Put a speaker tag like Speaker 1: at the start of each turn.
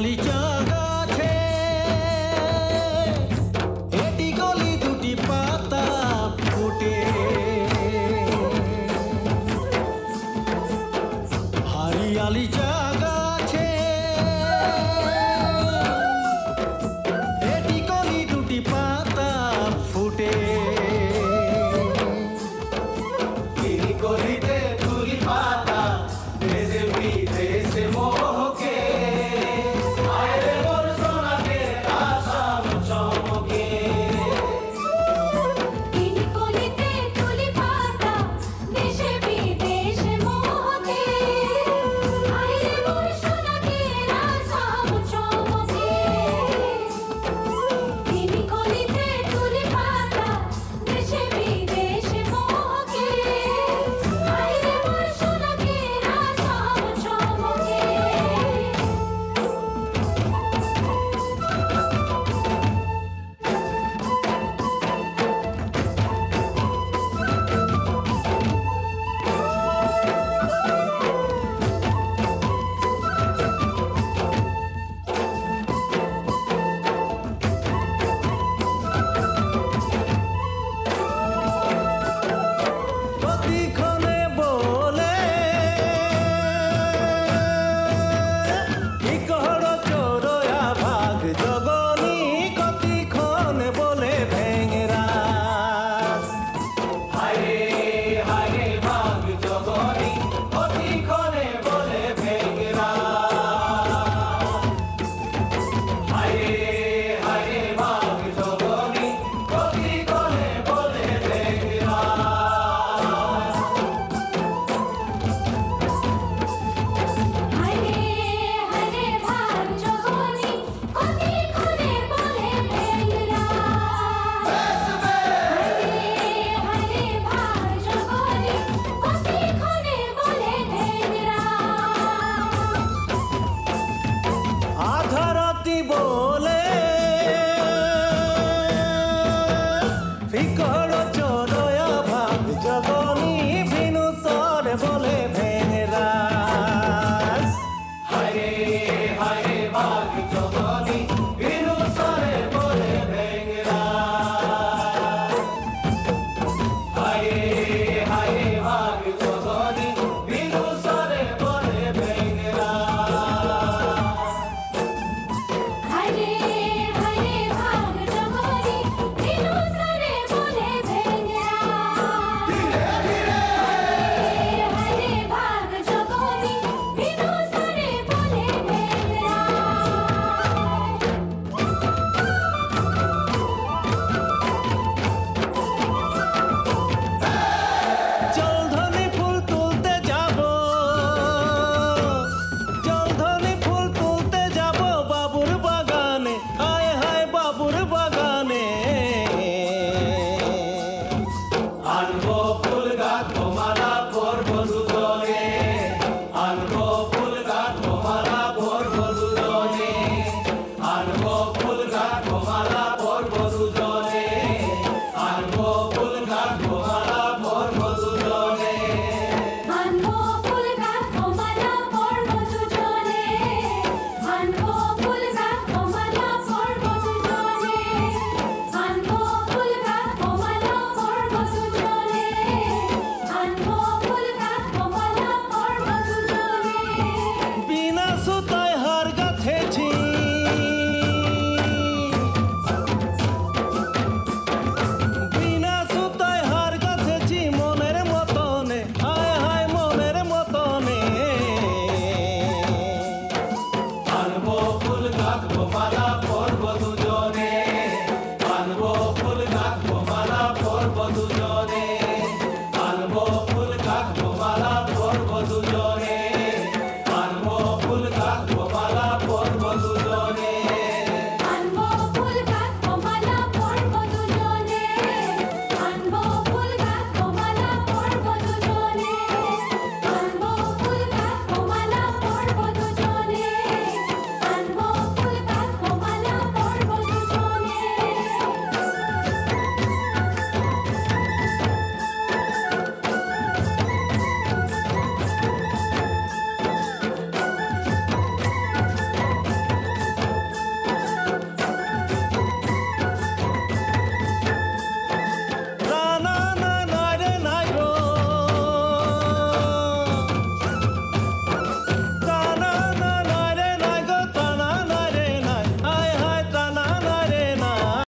Speaker 1: হারিয়ালি চাঁদ আছে, এটি কলি দুটি পাতা ফুটে। হারিয়ালি চাঁদ আছে, এটি কলি দুটি পাতা ফুটে।
Speaker 2: কলিতে তুলি পাতা দেশে বিদেশে মোহকে, আয়রে মোর সোনাকে আসাম চমকে।
Speaker 3: কলিতে তুলি পাতা দেশে বিদেশে মোহকে, আয়রে মোর সোনাকে আসাম চমকে। কলিতে তুলি পাতা দেশে বিদেশে মোহকে, আয়রে মোর সোনাকে আসাম চমকে।
Speaker 1: প্রতিক্ষণে বলে ইকহর চোরয়া ভাগ জগনি, কতিক্ষণে বলে ভেঙরা।
Speaker 2: হায়রে হায়রে ভাগ জগনি, অতিক্ষণে বলে ভেঙরা। হায়রে হায়রে ভাগ জগনি, অতিক্ষণে বলে ভেঙরা।
Speaker 3: হায়রে হায়রে ভাগ জগনি, কতিক্ষণে বলে ভেঙরা। হায়রে হায়রে ভাগ জগনি, কতিক্ষণে বলে ভেঙরা।
Speaker 1: আধারাতি বলে ফিকর চোরয়া ভাগ জগনি, ভিনু সরে বলে ভেঙরা।
Speaker 2: হায়রে হায়রে ভাগ জগনি, বিনু সরে বলে ভেঙরা। হায়রে হায়রে ভাগ জগনি, বিনু সরে বলে ভেঙরা।
Speaker 3: হায়রে হায়রে ভাগ জগনি, বিনু সরে বলে ভেঙরা। হায়রে ভাগ জগনি, বিনু সরে বলে ভেঙরা।
Speaker 1: জলধনি ফুল তুলতে যাব, জলধনি ফুল তুলতে যাব বাবুর বাগানে, হায় হায় বাবুর বাগানে।
Speaker 2: আনবো